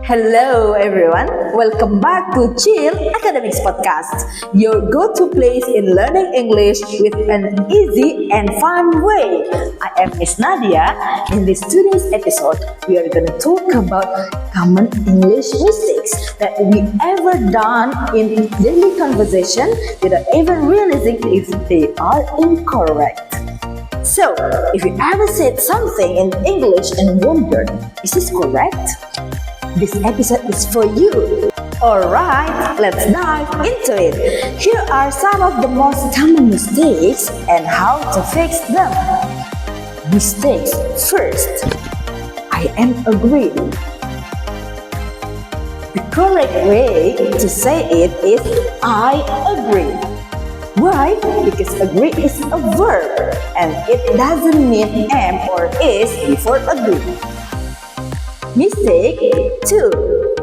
Hello everyone, welcome back to CIL Academics Podcast, your go-to place in learning English with an easy and fun way. I am Miss Nadia. In this today's episode, we are going to talk about common English mistakes that we ever done in daily conversation without even realizing if they are incorrect. So, if you ever said something in English and wondered, is this correct? This episode is for you. Alright, let's dive into it. Here are some of the most common mistakes and how to fix them. Mistakes first. I am agreeing. The correct way to say it is I agree. Why? Because agree is a verb and it doesn't need am or is before agree. Mistake 2.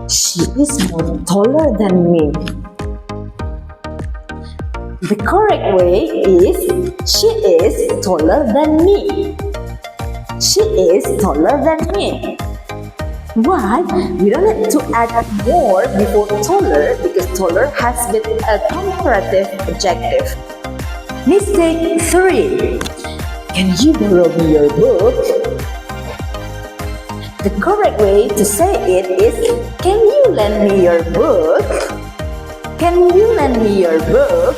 She is more taller than me. The correct way is she is taller than me. She is taller than me. Why? We don't need to add more before taller because taller has been a comparative adjective. Mistake 3. Can you borrow me your book? The correct way to say it is, can you lend me your book? Can you lend me your book?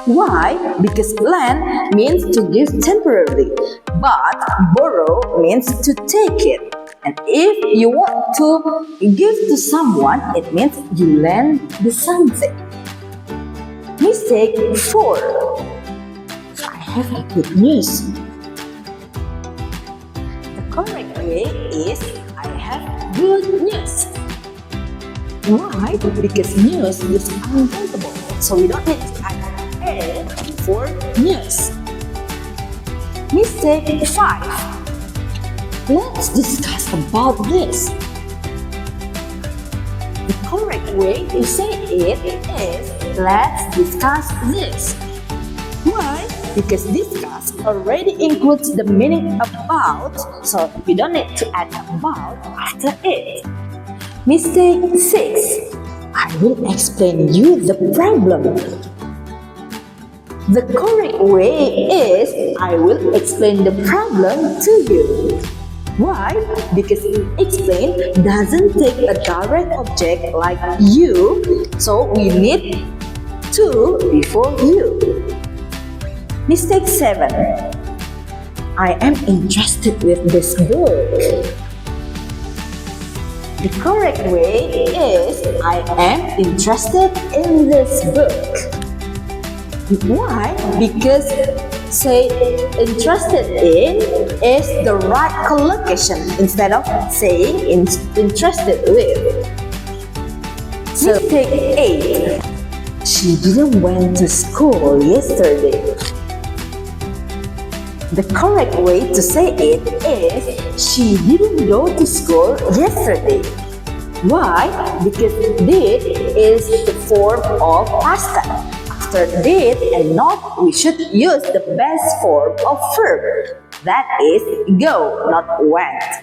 Why? Because lend means to give temporarily, but borrow means to take it. And if you want to give to someone, it means you lend the something. Mistake 4. I have a good news. Correct way is I have good news. Why? Because news is uncountable, so we don't need to add a for news. Mistake 5. Let's discuss about this. The correct way to say it is let's discuss this. Why? Because discuss already includes the meaning about, so we don't need to add about after it. Mistake 6. I will explain you the problem. The correct way is I will explain the problem to you. Why? Because explain doesn't take a direct object like you, so we need to before you. Mistake 7. I am interested with this book. The correct way is I am interested in this book. Why? Because say interested in is the right collocation instead of saying interested with. So, mistake 8. She didn't went to school yesterday. The correct way to say it is she didn't go to school yesterday. Why? Because did is the form of past tense. After did and not, we should use the best form of verb. That is go, not went.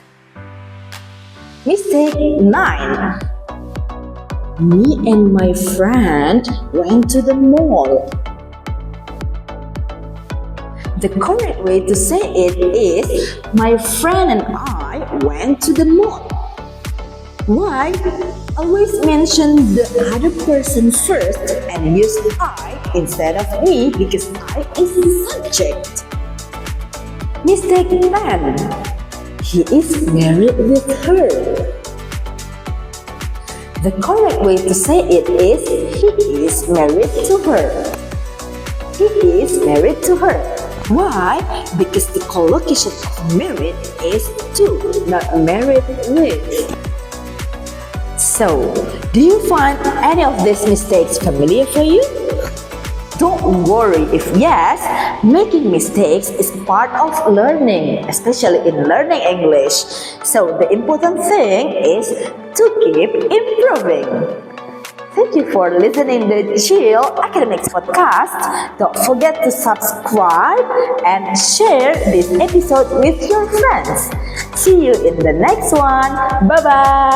Mistake 9. Me and my friend went to the mall. The correct way to say it is my friend and I went to the mall. Why? Always mention the other person first and use I instead of me because I is the subject. Mistake 10. He is married with her. The correct way to say it is he is married to her. He is married to her. Why? Because the collocation of married is to, not married with. So, do you find any of these mistakes familiar for you? Don't worry if yes, making mistakes is part of learning, especially in learning English. So, the important thing is to keep improving. Thank you for listening to CIL Academics Podcast. Don't forget to subscribe and share this episode with your friends. See you in the next one. Bye bye.